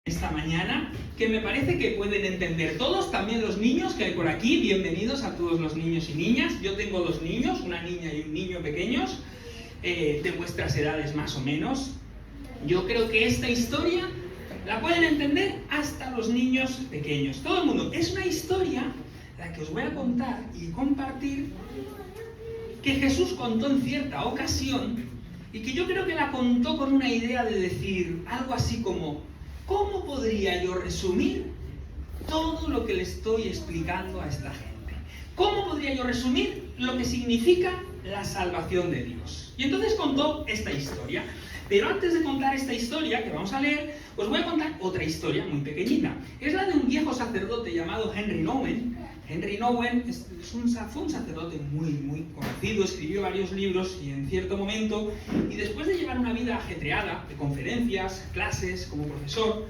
esta mañana, que me parece que pueden entender todos, también los niños que hay por aquí. Bienvenidos a todos los niños y niñas. Yo tengo dos niños, una niña y un niño pequeños, de vuestras edades más o menos. Yo creo que esta historia la pueden entender hasta los niños pequeños. Todo el mundo. Es una historia la que os voy a contar y compartir que Jesús contó en cierta ocasión y que yo creo que la contó con una idea de decir algo así como: ¿cómo podría yo resumir todo lo que le estoy explicando a esta gente? ¿Cómo podría yo resumir lo que significa la salvación de Dios? Y entonces contó esta historia. Pero antes de contar esta historia que vamos a leer, os voy a contar otra historia muy pequeñita. Es la de un viejo sacerdote llamado Henry Nouwen. Henry Nouwen fue un sacerdote muy conocido, escribió varios libros y en cierto momento, y después de llevar una vida ajetreada de conferencias, clases, como profesor,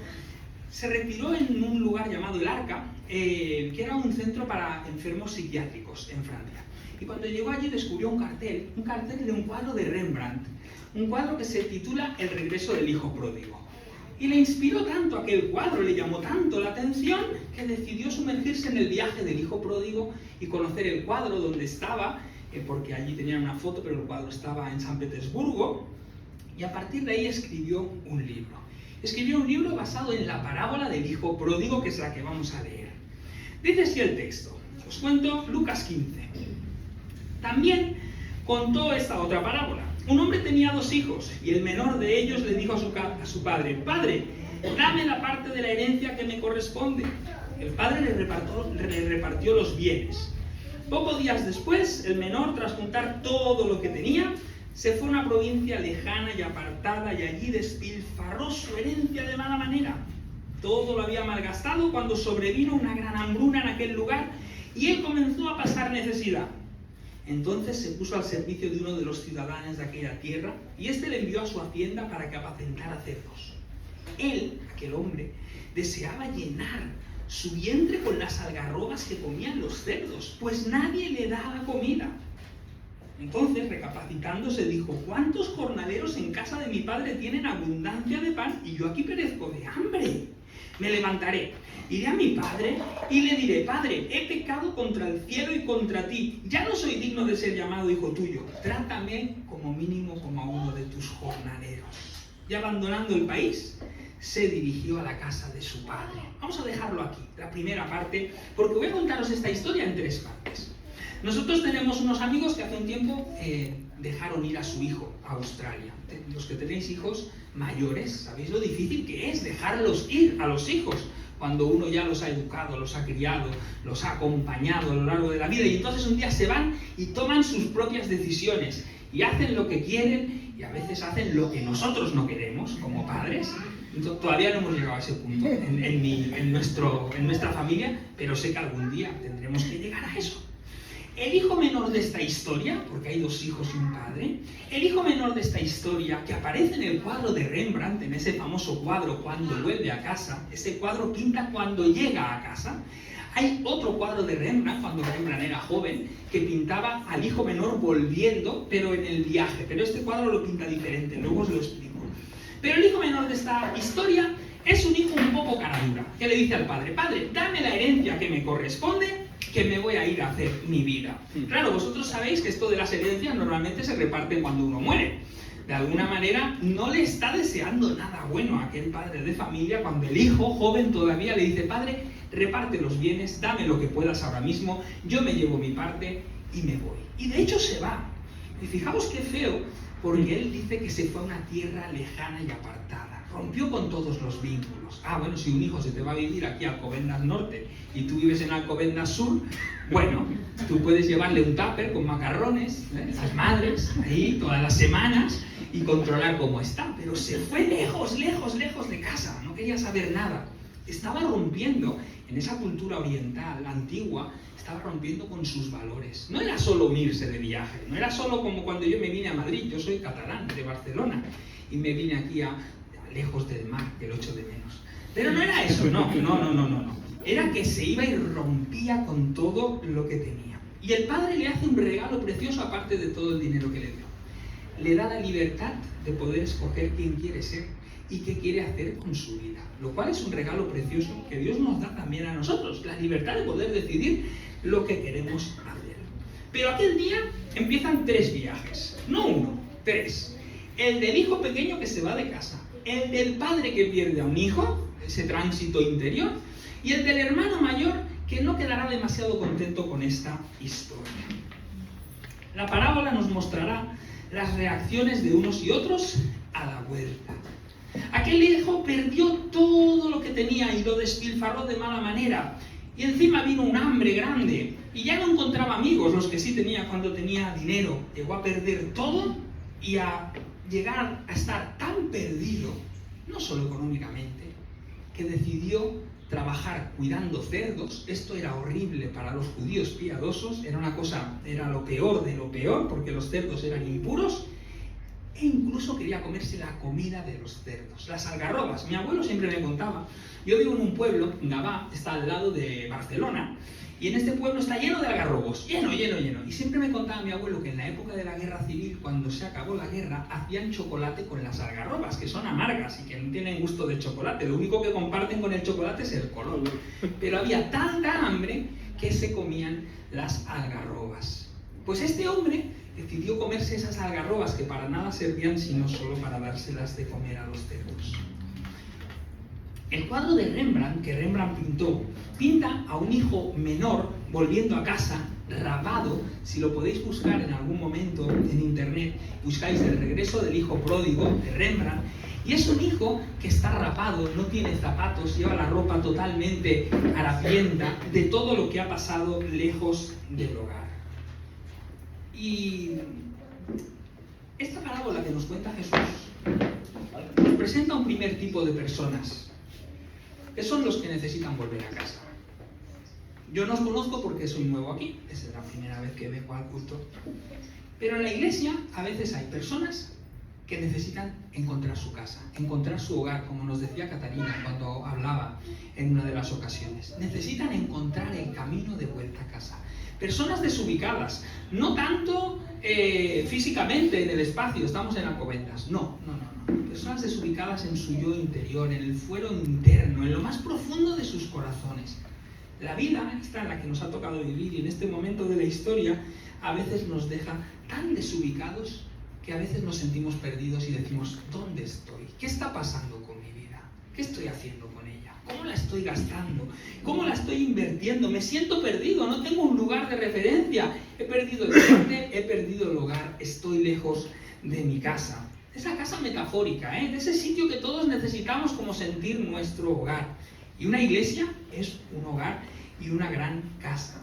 se retiró en un lugar llamado El Arca, que era un centro para enfermos psiquiátricos en Francia. Y cuando llegó allí descubrió un cartel de un cuadro de Rembrandt, un cuadro que se titula El regreso del hijo pródigo. Y le inspiró tanto aquel cuadro, le llamó tanto la atención, que decidió sumergirse en el viaje del hijo pródigo y conocer el cuadro donde estaba, porque allí tenían una foto, pero el cuadro estaba en San Petersburgo, y a partir de ahí escribió un libro. Escribió un libro basado en la parábola del hijo pródigo, que es la que vamos a leer. Dice así el texto, os cuento Lucas 15. También contó esta otra parábola. Un hombre tenía dos hijos, y el menor de ellos le dijo a su padre: «Padre, dame la parte de la herencia que me corresponde». El padre le repartió los bienes. Pocos días después, el menor, tras juntar todo lo que tenía, se fue a una provincia lejana y apartada, y allí despilfarró su herencia de mala manera. Todo lo había malgastado cuando sobrevino una gran hambruna en aquel lugar, y él comenzó a pasar necesidad. Entonces se puso al servicio de uno de los ciudadanos de aquella tierra, y éste le envió a su hacienda para que apacentara cerdos. Él, aquel hombre, deseaba llenar su vientre con las algarrobas que comían los cerdos, pues nadie le daba comida. Entonces, recapacitándose, dijo: «¿Cuántos jornaleros en casa de mi padre tienen abundancia de pan, y yo aquí perezco de hambre? Me levantaré, iré a mi padre y le diré: Padre, he pecado contra el cielo y contra ti. Ya no soy digno de ser llamado hijo tuyo. Trátame como mínimo como a uno de tus jornaleros». Y abandonando el país, se dirigió a la casa de su padre. Vamos a dejarlo aquí, la primera parte, porque voy a contaros esta historia en tres partes. Nosotros tenemos unos amigos que hace un tiempo dejaron ir a su hijo a Australia. Los que tenéis hijos mayores, sabéis lo difícil que es dejarlos ir a los hijos, cuando uno ya los ha educado, los ha criado, los ha acompañado a lo largo de la vida, y entonces un día se van y toman sus propias decisiones, y hacen lo que quieren, y a veces hacen lo que nosotros no queremos, como padres. Entonces, todavía no hemos llegado a ese punto en nuestra familia, pero sé que algún día tendremos que llegar a eso. El hijo menor de esta historia, porque hay dos hijos y un padre, el hijo menor de esta historia, que aparece en el cuadro de Rembrandt, en ese famoso cuadro Cuando vuelve a casa, ese cuadro pinta cuando llega a casa. Hay otro cuadro de Rembrandt, cuando Rembrandt era joven, que pintaba al hijo menor volviendo, pero en el viaje. Pero este cuadro lo pinta diferente, luego os lo explico. Pero el hijo menor de esta historia es un hijo un poco caradura, que le dice al padre: «Padre, dame la herencia que me corresponde, que me voy a ir a hacer mi vida». Claro, vosotros sabéis que esto de las herencias normalmente se reparten cuando uno muere. De alguna manera no le está deseando nada bueno a aquel padre de familia cuando el hijo joven todavía le dice: «Padre, reparte los bienes, dame lo que puedas ahora mismo, yo me llevo mi parte y me voy». Y de hecho se va. Y fijaos qué feo, porque él dice que se fue a una tierra lejana y apartada. Rompió con todos los vínculos. Bueno, si un hijo se te va a vivir aquí a Alcobendas Norte y tú vives en Alcobendas Sur, bueno, tú puedes llevarle un tupper con macarrones, las madres, ahí todas las semanas, y controlar cómo está. Pero se fue lejos de casa, no quería saber nada. Estaba rompiendo, en esa cultura oriental antigua, estaba rompiendo con sus valores. No era solo unirse de viaje, no era solo como cuando yo me vine a Madrid. Yo soy catalán, de Barcelona, y me vine aquí lejos del mar, que lo echo de menos. Pero no era eso, no. Era que se iba y rompía con todo lo que tenía. Y el padre le hace un regalo precioso, aparte de todo el dinero que le dio. Le da la libertad de poder escoger quién quiere ser y qué quiere hacer con su vida. Lo cual es un regalo precioso que Dios nos da también a nosotros, la libertad de poder decidir lo que queremos hacer. Pero aquel día empiezan 3 viajes, no 1, 3. El del hijo pequeño que se va de casa, el del padre que pierde a un hijo, ese tránsito interior, y el del hermano mayor que no quedará demasiado contento con esta historia. La parábola nos mostrará las reacciones de unos y otros a la vuelta. Aquel hijo perdió todo lo que tenía y lo despilfarró de mala manera. Y encima vino un hambre grande y ya no encontraba amigos, los que sí tenía cuando tenía dinero. Llegó a perder todo y a llegar a estar tan perdido, no solo económicamente, que decidió trabajar cuidando cerdos. Esto era horrible para los judíos piadosos, era lo peor de lo peor, porque los cerdos eran impuros, e incluso quería comerse la comida de los cerdos, las algarrobas. Mi abuelo siempre me contaba, yo vivo en un pueblo, Gavà, está al lado de Barcelona, y en este pueblo está lleno de algarrobos, lleno. Y siempre me contaba mi abuelo que en la época de la guerra civil, cuando se acabó la guerra, hacían chocolate con las algarrobas, que son amargas y que no tienen gusto de chocolate. Lo único que comparten con el chocolate es el color. Pero había tanta hambre que se comían las algarrobas. Pues este hombre decidió comerse esas algarrobas que para nada servían sino solo para dárselas de comer a los cerdos. El cuadro de Rembrandt, que Rembrandt pintó, pinta a un hijo menor volviendo a casa, rapado. Si lo podéis buscar en algún momento en internet, buscáis El regreso del hijo pródigo de Rembrandt, y es un hijo que está rapado, no tiene zapatos, lleva la ropa totalmente harapienta de todo lo que ha pasado lejos del hogar. Y esta parábola que nos cuenta Jesús nos presenta un primer tipo de personas, que son los que necesitan volver a casa. Yo no os conozco porque soy nuevo aquí, es la primera vez que vengo al culto. Pero en la iglesia a veces hay personas que necesitan encontrar su casa, encontrar su hogar, como nos decía Catarina cuando hablaba en una de las ocasiones. Necesitan encontrar el camino de vuelta a casa. Personas desubicadas, no tanto físicamente en el espacio, estamos en Alcobendas, no. Personas desubicadas en su yo interior, en el fuero interno, en lo más profundo de sus corazones. La vida esta en la que nos ha tocado vivir y en este momento de la historia a veces nos deja tan desubicados que a veces nos sentimos perdidos y decimos, ¿dónde estoy? ¿Qué está pasando con mi vida? ¿Qué estoy haciendo con ella? ¿Cómo la estoy gastando? ¿Cómo la estoy invirtiendo? Me siento perdido, no tengo un lugar de referencia. He perdido el norte, he perdido el hogar, estoy lejos de mi casa. Esa casa metafórica, de ese sitio que todos necesitamos como sentir nuestro hogar. Y una iglesia es un hogar y una gran casa.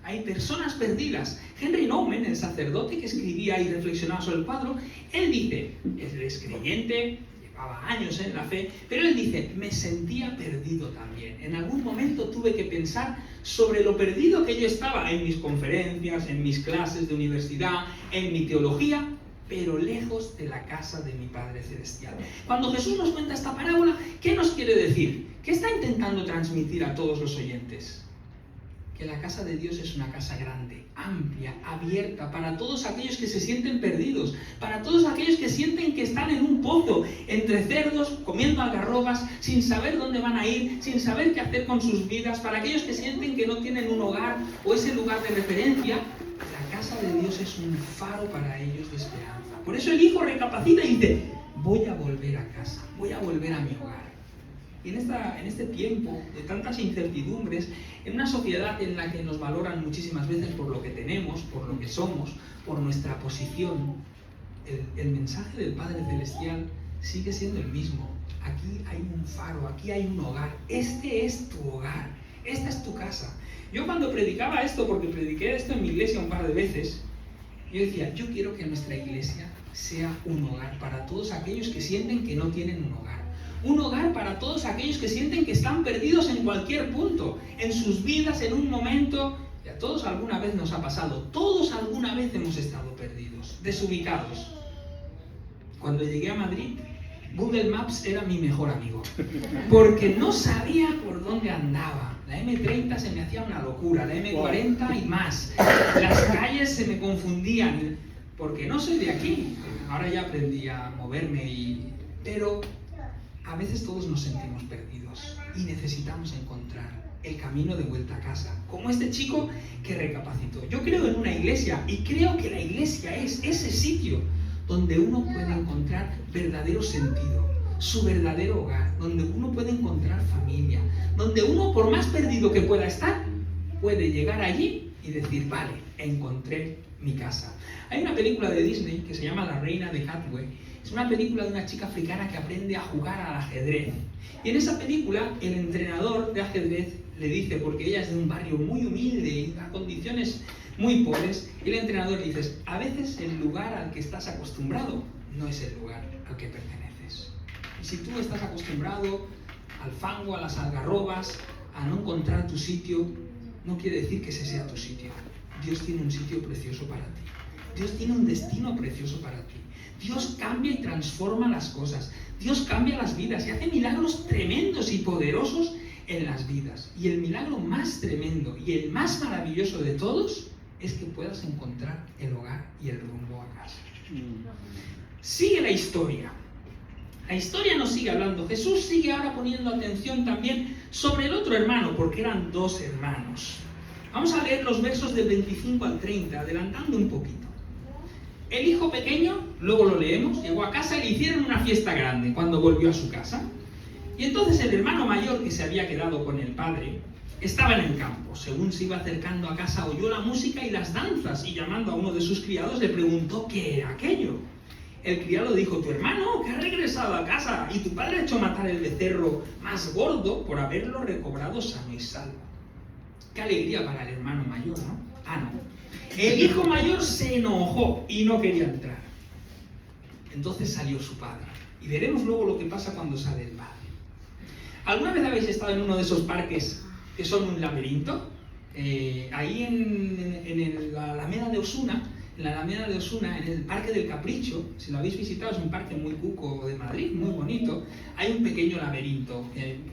Hay personas perdidas. Henry Nouwen, el sacerdote que escribía y reflexionaba sobre el cuadro, él dice, él es creyente, llevaba años en la fe, pero él dice, me sentía perdido también. En algún momento tuve que pensar sobre lo perdido que yo estaba en mis conferencias, en mis clases de universidad, en mi teología, pero lejos de la casa de mi Padre Celestial. Cuando Jesús nos cuenta esta parábola, ¿qué nos quiere decir? ¿Qué está intentando transmitir a todos los oyentes? Que la casa de Dios es una casa grande, amplia, abierta, para todos aquellos que se sienten perdidos, para todos aquellos que sienten que están en un pozo, entre cerdos, comiendo algarrobas, sin saber dónde van a ir, sin saber qué hacer con sus vidas, para aquellos que sienten que no tienen un hogar o ese lugar de referencia. La casa de Dios es un faro para ellos de esperanza. Por eso el hijo recapacita y dice, voy a volver a casa, voy a volver a mi hogar. Y en este tiempo de tantas incertidumbres, en una sociedad en la que nos valoran muchísimas veces por lo que tenemos, por lo que somos, por nuestra posición, el mensaje del Padre Celestial sigue siendo el mismo. Aquí hay un faro, aquí hay un hogar. Este es tu hogar, esta es tu casa. Yo cuando predicaba esto, porque prediqué esto en mi iglesia un par de veces, yo decía, yo quiero que nuestra iglesia sea un hogar para todos aquellos que sienten que no tienen un hogar. Un hogar para todos aquellos que sienten que están perdidos en cualquier punto, en sus vidas, en un momento. Y a todos alguna vez nos ha pasado, todos alguna vez hemos estado perdidos, desubicados. Cuando llegué a Madrid, Google Maps era mi mejor amigo, porque no sabía por dónde andaba. La M30 se me hacía una locura, la M40 y más. Las calles se me confundían, porque no soy de aquí. Ahora ya aprendí a moverme, pero A veces todos nos sentimos perdidos y necesitamos encontrar el camino de vuelta a casa, como este chico que recapacitó. Yo creo en una iglesia y creo que la iglesia es ese sitio donde uno puede encontrar verdadero sentido, su verdadero hogar, donde uno puede encontrar familia, donde uno, por más perdido que pueda estar, puede llegar allí y decir, vale, encontré mi casa. Hay una película de Disney que se llama La Reina de Hathaway. Es una película de una chica africana que aprende a jugar al ajedrez. Y en esa película, el entrenador de ajedrez le dice, porque ella es de un barrio muy humilde y a condiciones muy pobres, y el entrenador le dice, a veces el lugar al que estás acostumbrado no es el lugar al que perteneces. Y si tú estás acostumbrado al fango, a las algarrobas, a no encontrar tu sitio, no quiere decir que ese sea tu sitio. Dios tiene un sitio precioso para ti. Dios tiene un destino precioso para ti. Dios cambia y transforma las cosas. Dios cambia las vidas y hace milagros tremendos y poderosos en las vidas. Y el milagro más tremendo y el más maravilloso de todos es que puedas encontrar el hogar y el rumbo a casa. Sigue la historia. La historia nos sigue hablando. Jesús sigue ahora poniendo atención también sobre el otro hermano, porque eran dos hermanos. Vamos a leer los versos del 25 al 30, adelantando un poquito. El hijo pequeño, luego lo leemos, llegó a casa y le hicieron una fiesta grande cuando volvió a su casa. Y entonces el hermano mayor, que se había quedado con el padre, estaba en el campo. Según se iba acercando a casa, oyó la música y las danzas, y llamando a uno de sus criados le preguntó qué era aquello. El criado dijo, tu hermano, que ha regresado a casa, y tu padre ha hecho matar el becerro más gordo por haberlo recobrado sano y salvo. Qué alegría para el hermano mayor, ¿no? Ah, no. El hijo mayor se enojó y no quería entrar. Entonces salió su padre. Y veremos luego lo que pasa cuando sale el padre. ¿Alguna vez habéis estado en uno de esos parques que son un laberinto? Ahí en la Alameda de Osuna, en el Parque del Capricho, si lo habéis visitado, es un parque muy cuco de Madrid, muy bonito, hay un pequeño laberinto.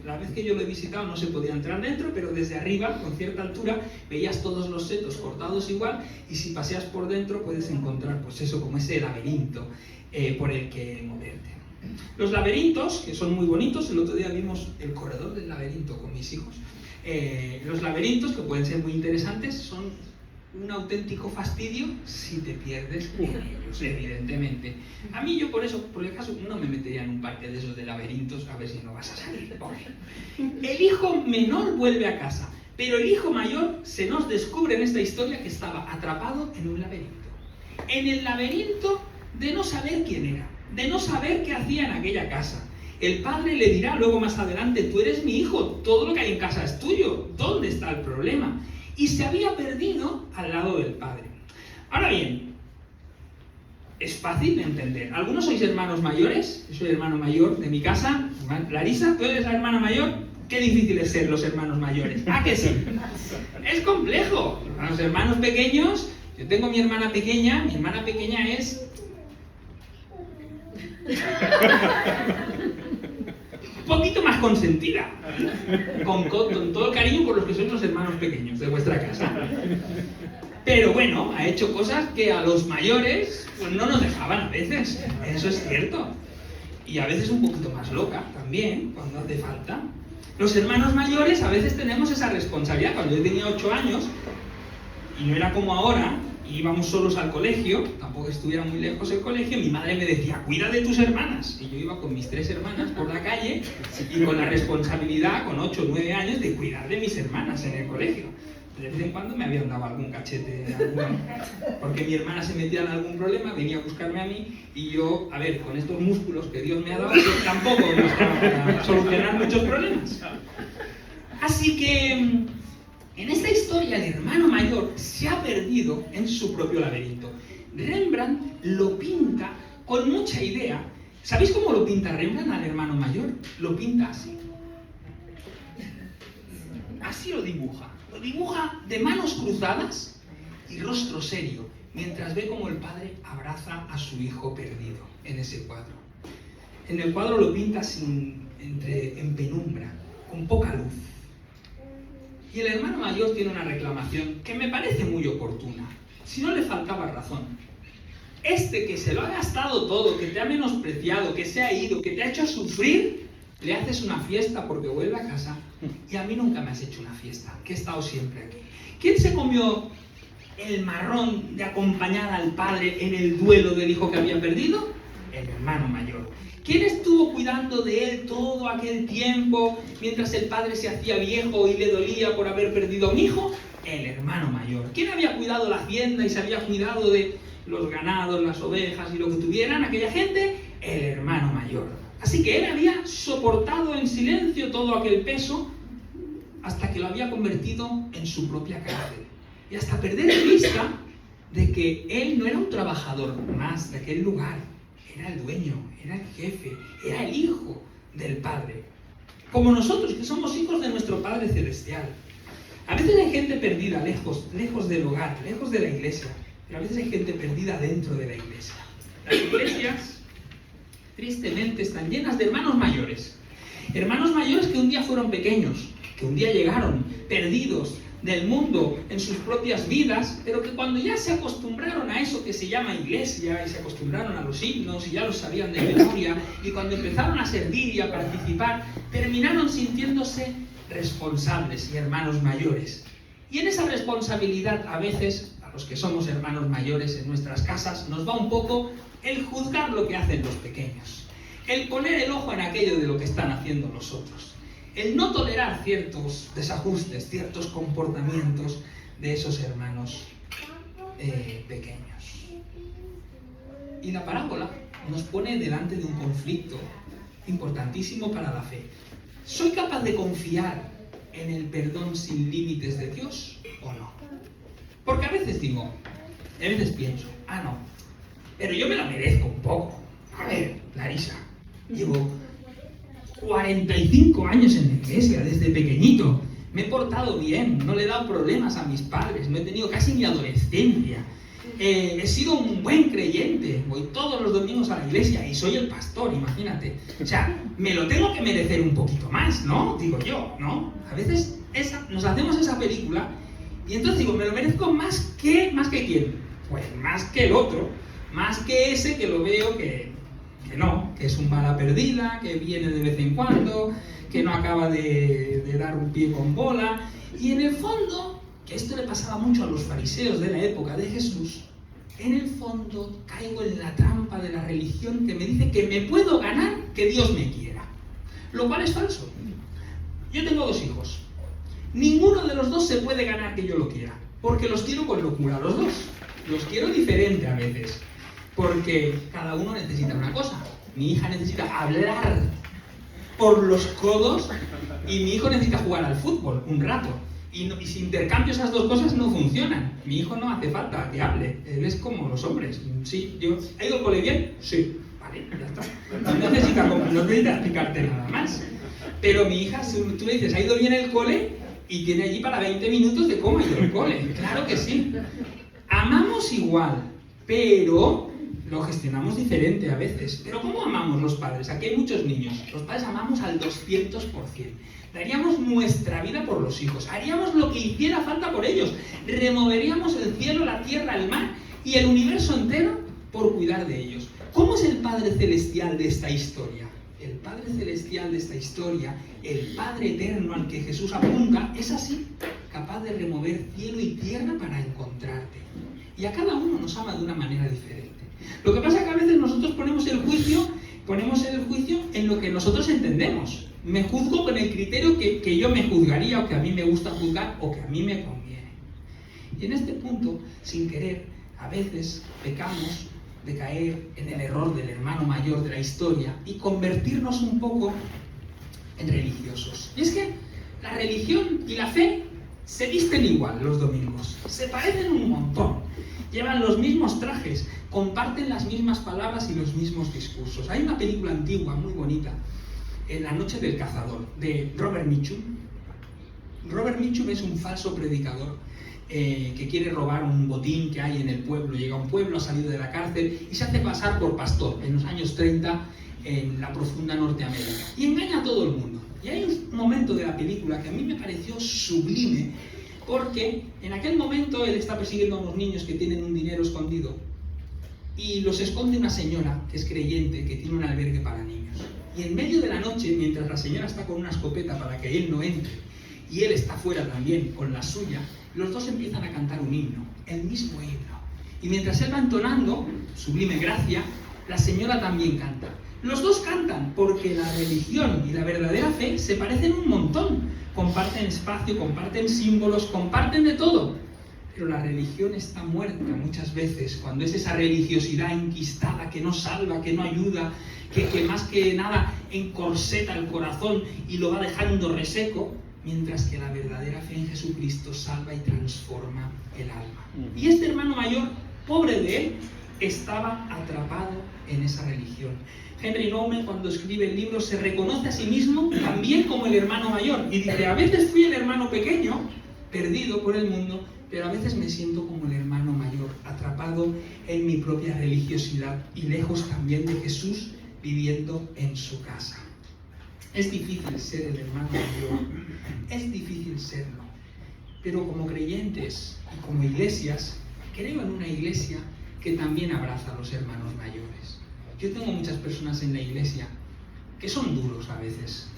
La vez que yo lo he visitado no se podía entrar dentro, pero desde arriba, con cierta altura, veías todos los setos cortados igual, y si paseas por dentro puedes encontrar, pues eso, como ese laberinto por el que moverte. Los laberintos, que son muy bonitos, el otro día vimos el corredor del laberinto con mis hijos. Los laberintos, que pueden ser muy interesantes, son un auténtico fastidio si te pierdes en ellos, evidentemente. A mí, yo por eso, por el caso, no me metería en un parque de esos de laberintos a ver si no vas a salir. Pobre. El hijo menor vuelve a casa, pero el hijo mayor se nos descubre en esta historia que estaba atrapado en un laberinto. En el laberinto de no saber quién era, de no saber qué hacía en aquella casa. El padre le dirá luego más adelante, tú eres mi hijo, todo lo que hay en casa es tuyo, ¿dónde está el problema? Y se había perdido al lado del padre. Ahora bien, es fácil de entender. ¿Algunos sois hermanos mayores? Yo soy hermano mayor de mi casa. Larisa, ¿tú eres la hermana mayor? Qué difícil es ser los hermanos mayores. ¿Ah, que sí? Es complejo. Los hermanos pequeños, yo tengo mi hermana pequeña es... un poquito más consentida, con todo el cariño por los que sois los hermanos pequeños de vuestra casa. Pero bueno, ha hecho cosas que a los mayores pues no nos dejaban a veces, eso es cierto. Y a veces un poquito más loca también, cuando hace falta. Los hermanos mayores a veces tenemos esa responsabilidad. Cuando yo tenía 8 años, y no era como ahora, íbamos solos al colegio, tampoco estuviera muy lejos el colegio, mi madre me decía, cuida de tus hermanas. Y yo iba con mis 3 hermanas por la calle y con la responsabilidad, con 8 o 9 años, de cuidar de mis hermanas en el colegio. De vez en cuando me habían dado algún cachete, porque mi hermana se metía en algún problema, venía a buscarme a mí, y yo, a ver, con estos músculos que Dios me ha dado, yo tampoco me estaba para solucionar muchos problemas. Así que... en esta historia, el hermano mayor se ha perdido en su propio laberinto. Rembrandt lo pinta con mucha idea. ¿Sabéis cómo lo pinta Rembrandt al hermano mayor? Lo pinta así. Así lo dibuja. Lo dibuja de manos cruzadas y rostro serio, mientras ve cómo el padre abraza a su hijo perdido en ese cuadro. En el cuadro lo pinta en penumbra, con poca luz. Y el hermano mayor tiene una reclamación que me parece muy oportuna, si no le faltaba razón. Este que se lo ha gastado todo, que te ha menospreciado, que se ha ido, que te ha hecho sufrir, le haces una fiesta porque vuelve a casa y a mí nunca me has hecho una fiesta, que he estado siempre aquí. ¿Quién se comió el marrón de acompañar al padre en el duelo del hijo que había perdido? El hermano mayor. ¿Quién estuvo cuidando de él todo aquel tiempo mientras el padre se hacía viejo y le dolía por haber perdido a un hijo? El hermano mayor. ¿Quién había cuidado la hacienda y se había cuidado de los ganados, las ovejas y lo que tuvieran aquella gente? El hermano mayor. Así que él había soportado en silencio todo aquel peso hasta que lo había convertido en su propia cárcel. Y hasta perder de vista de que él no era un trabajador más de aquel lugar, era el dueño, era el jefe, era el hijo del Padre. Como nosotros, que somos hijos de nuestro Padre Celestial. A veces hay gente perdida lejos del hogar, lejos de la iglesia, pero a veces hay gente perdida dentro de la iglesia. Las iglesias, tristemente, están llenas de hermanos mayores. Hermanos mayores que un día fueron pequeños, que un día llegaron perdidos del mundo en sus propias vidas, pero que cuando ya se acostumbraron a eso que se llama iglesia y se acostumbraron a los himnos y ya los sabían de memoria, y cuando empezaron a servir y a participar, terminaron sintiéndose responsables y hermanos mayores. Y en esa responsabilidad, a veces, a los que somos hermanos mayores en nuestras casas, nos va un poco el juzgar lo que hacen los pequeños, el poner el ojo en aquello de lo que están haciendo los otros, el no tolerar ciertos desajustes, ciertos comportamientos de esos hermanos pequeños. Y la parábola nos pone delante de un conflicto importantísimo para la fe. ¿Soy capaz de confiar en el perdón sin límites de Dios o no? Porque a veces digo, a veces pienso, no, pero yo me lo merezco un poco. A ver, Larisa, llevo 45 años en la iglesia, desde pequeñito. Me he portado bien, no le he dado problemas a mis padres, no he tenido casi mi adolescencia. He sido un buen creyente, voy todos los domingos a la iglesia y soy el pastor, imagínate. O sea, me lo tengo que merecer un poquito más, ¿no? Digo yo, ¿no? A veces nos hacemos esa película y entonces digo, me lo merezco más que ¿quién? Pues más que el otro, más que ese que lo veo que no, que es un bala perdida, que viene de vez en cuando, que no acaba de dar un pie con bola. Y en el fondo, que esto le pasaba mucho a los fariseos de la época de Jesús, en el fondo caigo en la trampa de la religión que me dice que me puedo ganar que Dios me quiera. Lo cual es falso. Yo tengo 2 hijos. Ninguno de los 2 se puede ganar que yo lo quiera, porque los quiero con locura los 2. Los quiero diferente a veces. Porque cada uno necesita una cosa. Mi hija necesita hablar por los codos y mi hijo necesita jugar al fútbol un rato. Y si intercambio esas 2 cosas no funcionan. Mi hijo no hace falta que hable. Él es como los hombres. Sí, ¿ha ido al cole bien? Sí. Vale, ya está. No necesita explicarte nada más. Pero mi hija, tú le dices, ¿ha ido bien el cole? Y tiene allí para 20 minutos de cómo ha ido el cole. Claro que sí. Amamos igual, pero lo gestionamos diferente a veces. Pero ¿cómo amamos los padres? Aquí hay muchos niños. Los padres amamos al 200%. Daríamos nuestra vida por los hijos. Haríamos lo que hiciera falta por ellos. Removeríamos el cielo, la tierra, el mar y el universo entero por cuidar de ellos. ¿Cómo es el Padre Celestial de esta historia? El Padre Celestial de esta historia, el Padre Eterno al que Jesús apunta, es así, capaz de remover cielo y tierra para encontrarte. Y a cada uno nos ama de una manera diferente. Lo que pasa es que a veces nosotros ponemos el juicio en lo que nosotros entendemos. Me juzgo con el criterio que yo me juzgaría, o que a mí me gusta juzgar, o que a mí me conviene. Y en este punto, sin querer, a veces pecamos de caer en el error del hermano mayor de la historia y convertirnos un poco en religiosos. Y es que la religión y la fe se visten igual los domingos, se parecen un montón, llevan los mismos trajes, comparten las mismas palabras y los mismos discursos. Hay una película antigua muy bonita, La noche del cazador, de Robert Mitchum. Robert Mitchum es un falso predicador que quiere robar un botín que hay en el pueblo. Llega a un pueblo, ha salido de la cárcel y se hace pasar por pastor en los años 30 en la profunda Norteamérica. Y engaña a todo el mundo. Y hay un momento de la película que a mí me pareció sublime, porque en aquel momento él está persiguiendo a unos niños que tienen un dinero escondido y los esconde una señora que es creyente, que tiene un albergue para niños. Y en medio de la noche, mientras la señora está con una escopeta para que él no entre, y él está fuera también con la suya, los dos empiezan a cantar un himno, el mismo himno. Y mientras él va entonando, Sublime Gracia, la señora también canta. Los dos cantan porque la religión y la verdadera fe se parecen un montón. Comparten espacio, comparten símbolos, comparten de todo. Pero la religión está muerta muchas veces, cuando es esa religiosidad enquistada que no salva, que no ayuda, que más que nada encorseta el corazón y lo va dejando reseco, mientras que la verdadera fe en Jesucristo salva y transforma el alma. Y este hermano mayor, pobre de él, estaba atrapado en esa religión. Henry Nouwen, cuando escribe el libro, se reconoce a sí mismo también como el hermano mayor y dice: a veces fui el hermano pequeño, perdido por el mundo, pero a veces me siento como el hermano mayor, atrapado en mi propia religiosidad y lejos también de Jesús, viviendo en su casa. Es difícil ser el hermano mayor, es difícil serlo, pero como creyentes y como iglesias, creo en una iglesia que también abraza a los hermanos mayores. Yo tengo muchas personas en la iglesia que son duros a veces,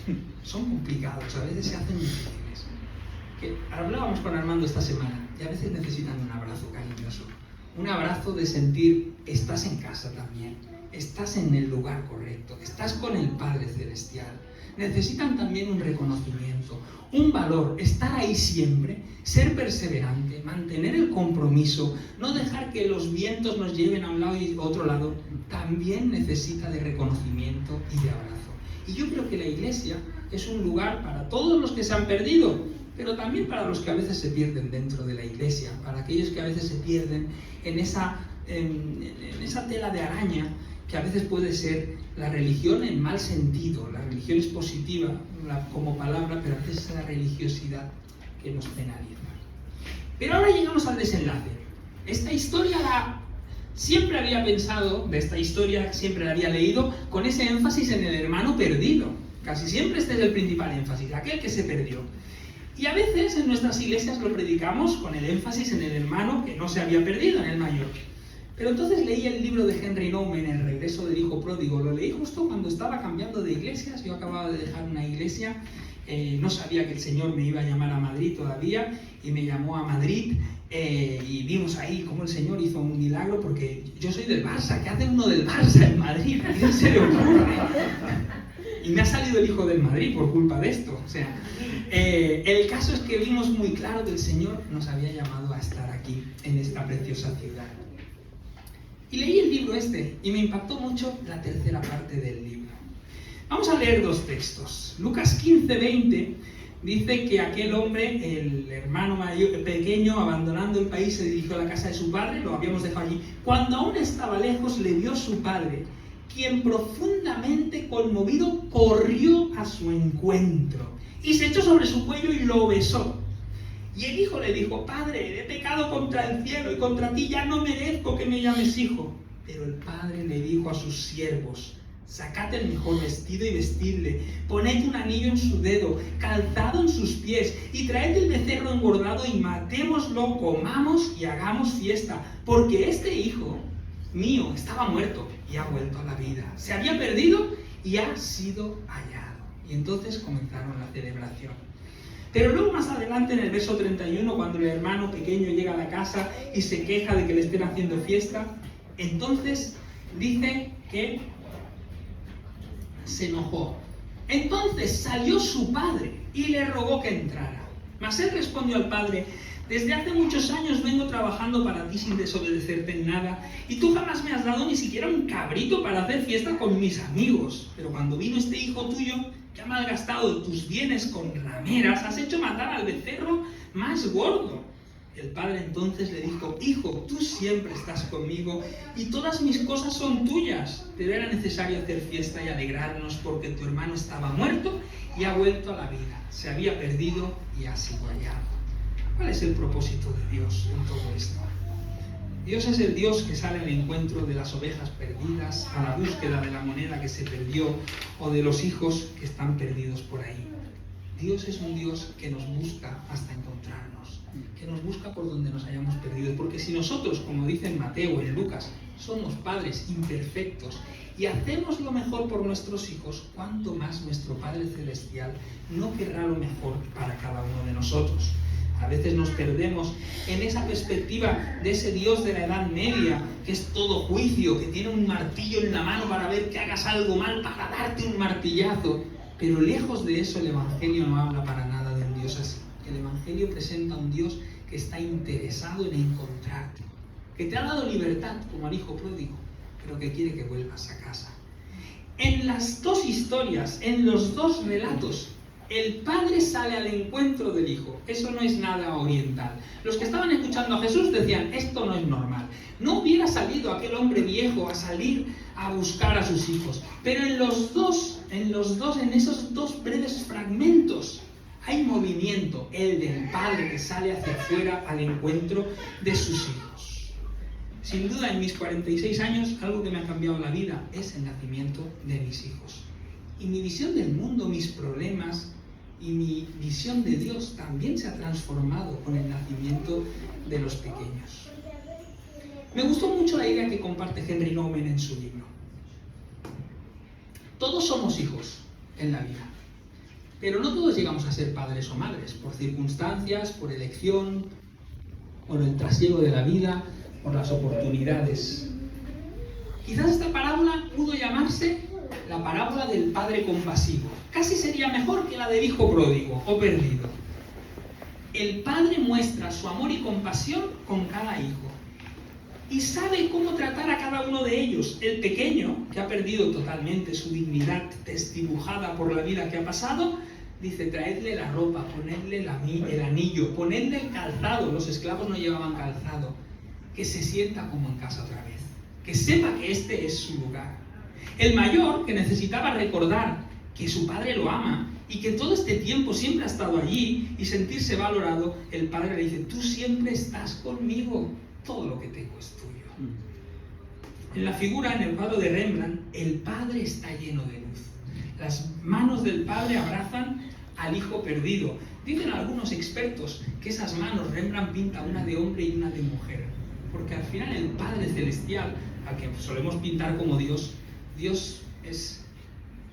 son complicados, a veces se hacen difíciles. Que hablábamos con Armando esta semana y a veces necesitan un abrazo cariñoso, un abrazo de sentir: estás en casa también, estás en el lugar correcto, estás con el Padre Celestial. Necesitan también un reconocimiento, un valor, estar ahí siempre, ser perseverante, mantener el compromiso, no dejar que los vientos nos lleven a un lado y a otro lado. También necesita de reconocimiento y de abrazo. Y yo creo que la iglesia es un lugar para todos los que se han perdido, pero también para los que a veces se pierden dentro de la iglesia, para aquellos que a veces se pierden en esa tela de araña que a veces puede ser la religión en mal sentido. La religión es positiva como palabra, pero a veces es la religiosidad que nos penaliza. Pero ahora llegamos al desenlace. Esta historia siempre había pensado, de esta historia siempre la había leído con ese énfasis en el hermano perdido. Casi siempre este es el principal énfasis, aquel que se perdió. Y a veces en nuestras iglesias lo predicamos con el énfasis en el hermano que no se había perdido, en el mayor. Pero entonces leí el libro de Henry Nouwen, El regreso del hijo pródigo. Lo leí justo cuando estaba cambiando de iglesias. Yo acababa de dejar una iglesia, no sabía que el Señor me iba a llamar a Madrid todavía, y me llamó a Madrid, y vimos ahí cómo el Señor hizo un milagro, porque yo soy del Barça. ¿Qué hace uno del Barça en Madrid? ¿Qué se le ocurre? Y me ha salido el hijo del Madrid por culpa de esto. O sea, el caso es que vimos muy claro que el Señor nos había llamado a estar aquí, en esta preciosa ciudad. Y leí el libro y me impactó mucho la tercera parte del libro. Vamos a leer dos textos. Lucas 15:20 dice que aquel hombre, el hermano mayor, pequeño, abandonando el país, se dirigió a la casa de su padre. Lo habíamos dejado allí. Cuando aún estaba lejos, le vio su padre, quien profundamente conmovido corrió a su encuentro y se echó sobre su cuello y lo besó. Y el hijo le dijo: Padre, he pecado contra el cielo y contra ti, ya no merezco que me llames hijo. Pero el padre le dijo a sus siervos: Sacad el mejor vestido y vestidle, poned un anillo en su dedo, calzado en sus pies, y traed el becerro engordado y matémoslo, comamos y hagamos fiesta, porque este hijo mío estaba muerto y ha vuelto a la vida. Se había perdido y ha sido hallado. Y entonces comenzaron la celebración. Pero luego más adelante, en el verso 31, cuando el hermano pequeño llega a la casa y se queja de que le estén haciendo fiesta, entonces dice que se enojó. Entonces salió su padre y le rogó que entrara. Mas él respondió al padre: Desde hace muchos años vengo trabajando para ti sin desobedecerte en nada, y tú jamás me has dado ni siquiera un cabrito para hacer fiesta con mis amigos. Pero cuando vino este hijo tuyo, que ha malgastado tus bienes con rameras, has hecho matar al becerro más gordo. El padre entonces le dijo: Hijo, tú siempre estás conmigo y todas mis cosas son tuyas, pero era necesario hacer fiesta y alegrarnos porque tu hermano estaba muerto y ha vuelto a la vida. Se había perdido y ha sido hallado. ¿Cuál es el propósito de Dios en todo esto? Dios es el Dios que sale al encuentro de las ovejas perdidas, a la búsqueda de la moneda que se perdió o de los hijos que están perdidos por ahí. Dios es un Dios que nos busca hasta encontrarnos, que nos busca por donde nos hayamos perdido. Porque si nosotros, como dice en Mateo, en Lucas, somos padres imperfectos y hacemos lo mejor por nuestros hijos, cuánto más nuestro Padre Celestial no querrá lo mejor para cada uno de nosotros. A veces nos perdemos en esa perspectiva de ese Dios de la Edad Media, que es todo juicio, que tiene un martillo en la mano para ver que hagas algo mal, para darte un martillazo. Pero lejos de eso, el Evangelio no habla para nada de un Dios así. El Evangelio presenta a un Dios que está interesado en encontrarte, que te ha dado libertad como al hijo pródigo, pero que quiere que vuelvas a casa. En las dos historias, en los dos relatos, el padre sale al encuentro del hijo. Eso no es nada oriental. Los que estaban escuchando a Jesús decían, esto no es normal. No hubiera salido aquel hombre viejo a salir a buscar a sus hijos. Pero en esos dos breves fragmentos, hay movimiento, el del padre que sale hacia afuera al encuentro de sus hijos. Sin duda, en mis 46 años, algo que me ha cambiado la vida es el nacimiento de mis hijos. Y mi visión del mundo, mis problemas y mi visión de Dios también se ha transformado con el nacimiento de los pequeños. Me gustó mucho la idea que comparte Henry Nouwen en su libro. Todos somos hijos en la vida, pero no todos llegamos a ser padres o madres, por circunstancias, por elección, por el trasiego de la vida, por las oportunidades. Quizás esta parábola pudo llamarse la parábola del padre compasivo. Casi sería mejor que la del hijo pródigo o perdido. El padre muestra su amor y compasión con cada hijo y sabe cómo tratar a cada uno de ellos. El pequeño, que ha perdido totalmente su dignidad desdibujada por la vida que ha pasado, dice, traedle la ropa, ponedle el anillo, ponedle el calzado. Los esclavos no llevaban calzado. Que se sienta como en casa otra vez, que sepa que este es su lugar. El mayor, que necesitaba recordar que su padre lo ama y que todo este tiempo siempre ha estado allí y sentirse valorado, el padre le dice, tú siempre estás conmigo, todo lo que tengo es tuyo. En la figura, en el cuadro de Rembrandt, el padre está lleno de luz. Las manos del padre abrazan al hijo perdido. Dicen algunos expertos que esas manos Rembrandt pinta una de hombre y una de mujer, porque al final el Padre Celestial, al que solemos pintar como Dios, Dios es,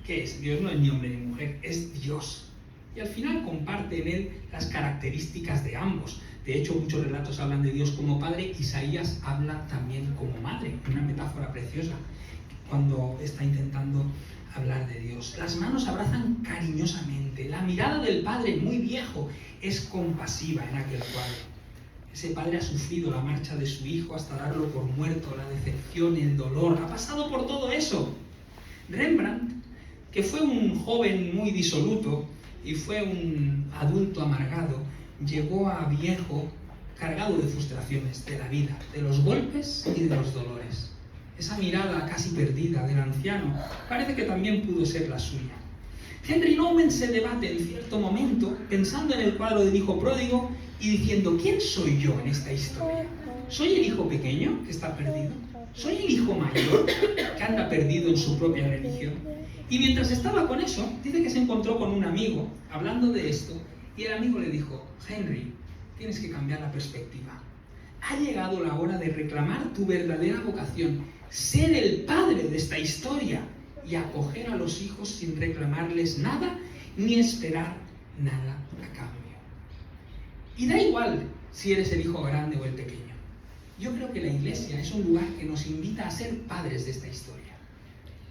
¿qué es? Dios no es ni hombre ni mujer, es Dios. Y al final comparte en él las características de ambos. De hecho, muchos relatos hablan de Dios como Padre. Isaías habla también como Madre, una metáfora preciosa, cuando está intentando hablar de Dios. Las manos abrazan cariñosamente. La mirada del Padre, muy viejo, es compasiva en aquel cuadro. Ese padre ha sufrido la marcha de su hijo hasta darlo por muerto, la decepción, el dolor, ha pasado por todo eso. Rembrandt, que fue un joven muy disoluto y fue un adulto amargado, llegó a viejo cargado de frustraciones de la vida, de los golpes y de los dolores. Esa mirada casi perdida del anciano parece que también pudo ser la suya. Henry Nouwen se debate en cierto momento pensando en el cuadro del hijo pródigo y diciendo, ¿quién soy yo en esta historia? ¿Soy el hijo pequeño que está perdido? ¿Soy el hijo mayor que anda perdido en su propia religión? Y mientras estaba con eso, dice que se encontró con un amigo hablando de esto y el amigo le dijo, Henry, tienes que cambiar la perspectiva. Ha llegado la hora de reclamar tu verdadera vocación, ser el padre de esta historia y acoger a los hijos sin reclamarles nada ni esperar nada a cambio. Y da igual si eres el hijo grande o el pequeño. Yo creo que la iglesia es un lugar que nos invita a ser padres de esta historia.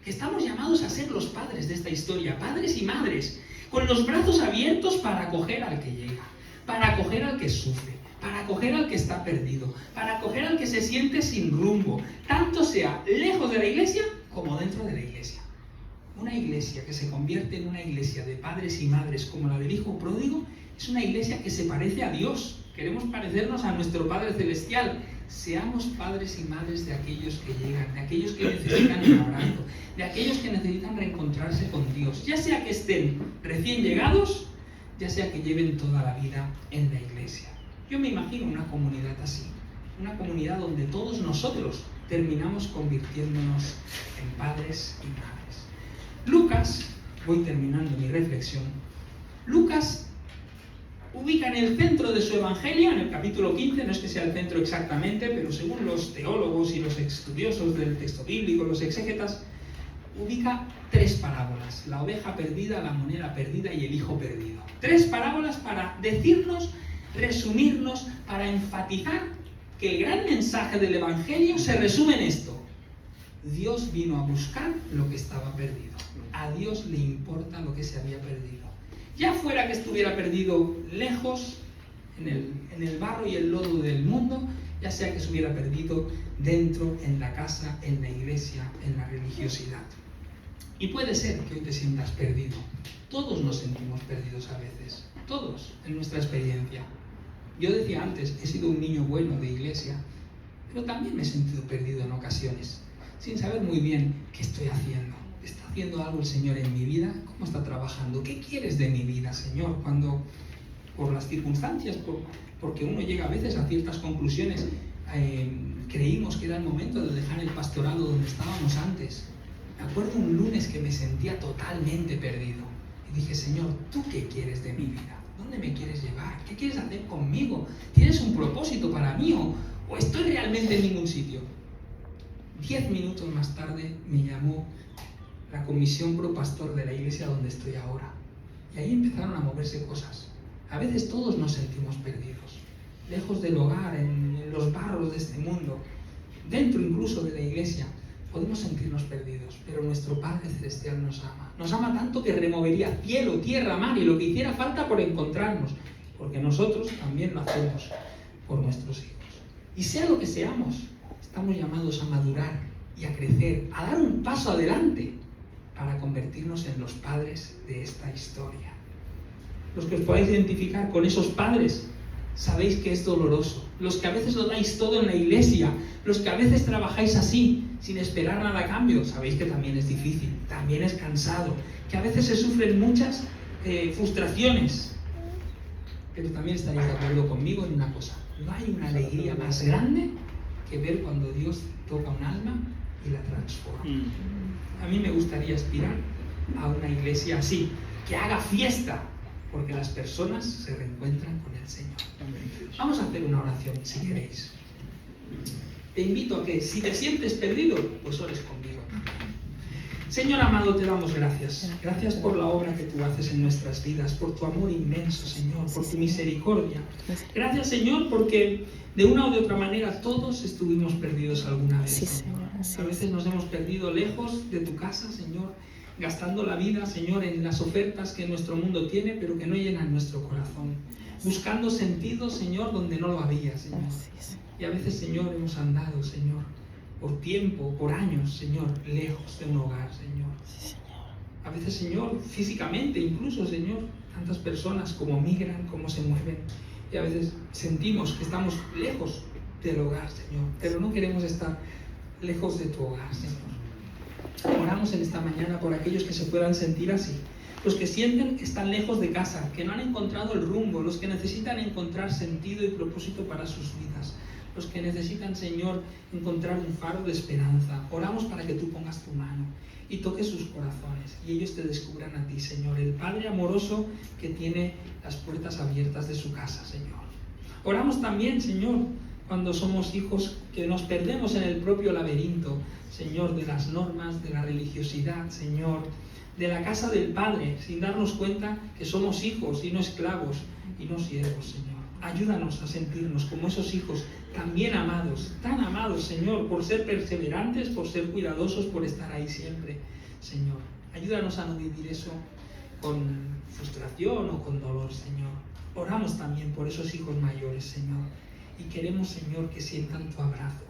Que estamos llamados a ser los padres de esta historia, padres y madres, con los brazos abiertos para acoger al que llega, para acoger al que sufre, para acoger al que está perdido, para acoger al que se siente sin rumbo, tanto sea lejos de la iglesia como dentro de la iglesia. Una iglesia que se convierte en una iglesia de padres y madres como la del hijo pródigo es una iglesia que se parece a Dios. Queremos parecernos a nuestro Padre Celestial. Seamos padres y madres de aquellos que llegan, de aquellos que necesitan un abrazo, de aquellos que necesitan reencontrarse con Dios, ya sea que estén recién llegados, ya sea que lleven toda la vida en la iglesia. Yo me imagino una comunidad así, una comunidad donde todos nosotros terminamos convirtiéndonos en padres y madres. Lucas, voy terminando mi reflexión, Lucas ubica en el centro de su evangelio, en el capítulo 15, no es que sea el centro exactamente, pero según los teólogos y los estudiosos del texto bíblico, los exégetas, ubica 3 parábolas: la oveja perdida, la moneda perdida y el hijo perdido. 3 parábolas para decirnos, resumirnos, para enfatizar que el gran mensaje del evangelio se resume en esto: Dios vino a buscar lo que estaba perdido. A Dios le importa lo que se había perdido. Ya fuera que estuviera perdido lejos, en el barro y el lodo del mundo, ya sea que se hubiera perdido dentro, en la casa, en la iglesia, en la religiosidad. Y puede ser que hoy te sientas perdido. Todos nos sentimos perdidos a veces. Todos, en nuestra experiencia. Yo decía antes, he sido un niño bueno de iglesia, pero también me he sentido perdido en ocasiones, sin saber muy bien qué estoy haciendo. ¿Está haciendo algo el Señor en mi vida? ¿Cómo está trabajando? ¿Qué quieres de mi vida, Señor? Cuando, por las circunstancias, porque uno llega a veces a ciertas conclusiones, creímos que era el momento de dejar el pastorado donde estábamos antes. Me acuerdo un lunes que me sentía totalmente perdido. Y dije, Señor, ¿tú qué quieres de mi vida? ¿Dónde me quieres llevar? ¿Qué quieres hacer conmigo? ¿Tienes un propósito para mí o estoy realmente en ningún sitio? 10 minutos más tarde me llamó la comisión pro pastor de la iglesia donde estoy ahora. Y ahí empezaron a moverse cosas. A veces todos nos sentimos perdidos, lejos del hogar, en los barros de este mundo, dentro incluso de la iglesia. Podemos sentirnos perdidos, pero nuestro Padre Celestial nos ama. Nos ama tanto que removería cielo, tierra, mar y lo que hiciera falta por encontrarnos, porque nosotros también lo hacemos por nuestros hijos. Y sea lo que seamos, estamos llamados a madurar y a crecer, a dar un paso adelante para convertirnos en los padres de esta historia. Los que os podáis identificar con esos padres, sabéis que es doloroso. Los que a veces lo dais todo en la iglesia, los que a veces trabajáis así, sin esperar nada a cambio, sabéis que también es difícil, también es cansado, que a veces se sufren muchas frustraciones. Pero también estaréis de acuerdo conmigo en una cosa: no hay una alegría más grande que ver cuando Dios toca un alma y la transforma. A mí me gustaría aspirar a una iglesia así, que haga fiesta, porque las personas se reencuentran con el Señor. Vamos a hacer una oración, si queréis. Te invito a que, si te sientes perdido, pues ores conmigo. Señor amado, te damos gracias. Gracias por la obra que tú haces en nuestras vidas, por tu amor inmenso, Señor, por tu misericordia. Gracias, Señor, porque de una o de otra manera todos estuvimos perdidos alguna vez, Señor. A veces nos hemos perdido lejos de tu casa, Señor, gastando la vida, Señor, en las ofertas que nuestro mundo tiene, pero que no llenan nuestro corazón. Buscando sentido, Señor, donde no lo había, Señor. Y a veces, Señor, hemos andado, Señor, por tiempo, por años, Señor, lejos de un hogar, Señor. A veces, Señor, físicamente incluso, Señor, tantas personas como migran, como se mueven. Y a veces sentimos que estamos lejos del hogar, Señor, pero no queremos estar lejos de tu hogar, Señor. Oramos en esta mañana por aquellos que se puedan sentir así. Los que sienten que están lejos de casa, que no han encontrado el rumbo, los que necesitan encontrar sentido y propósito para sus vidas. Los que necesitan, Señor, encontrar un faro de esperanza. Oramos para que tú pongas tu mano y toques sus corazones y ellos te descubran a ti, Señor, el Padre amoroso que tiene las puertas abiertas de su casa, Señor. Oramos también, Señor, cuando somos hijos que nos perdemos en el propio laberinto, Señor, de las normas, de la religiosidad, Señor, de la casa del Padre, sin darnos cuenta que somos hijos y no esclavos y no siervos, Señor. Ayúdanos a sentirnos como esos hijos también amados, tan amados, Señor, por ser perseverantes, por ser cuidadosos, por estar ahí siempre, Señor. Ayúdanos a no vivir eso con frustración o con dolor, Señor. Oramos también por esos hijos mayores, Señor. Y queremos, Señor, que sientan tu abrazo,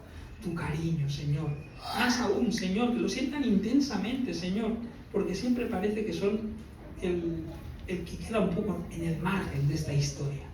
tu cariño, Señor. Más aún, Señor, que lo sientan intensamente, Señor, porque siempre parece que son el que queda un poco en el margen de esta historia.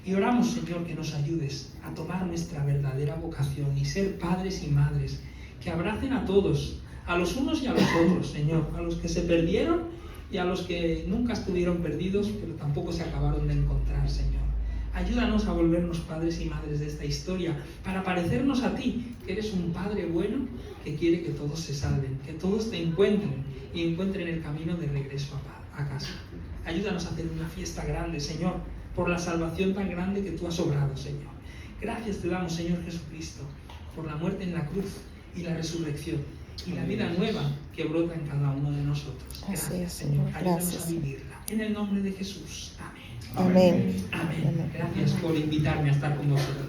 Y oramos, Señor, que nos ayudes a tomar nuestra verdadera vocación y ser padres y madres que abracen a todos, a los unos y a los otros, Señor, a los que se perdieron y a los que nunca estuvieron perdidos, pero tampoco se acabaron de encontrar, Señor. Ayúdanos a volvernos padres y madres de esta historia, para parecernos a ti, que eres un Padre bueno que quiere que todos se salven, que todos te encuentren y encuentren el camino de regreso a casa. Ayúdanos a hacer una fiesta grande, Señor, por la salvación tan grande que tú has obrado, Señor. Gracias te damos, Señor Jesucristo, por la muerte en la cruz y la resurrección y la vida nueva que brota en cada uno de nosotros. Gracias, Señor. Ayúdanos a vivirla. En el nombre de Jesús. Amén. Amén. Amén. Gracias por invitarme a estar con vosotros.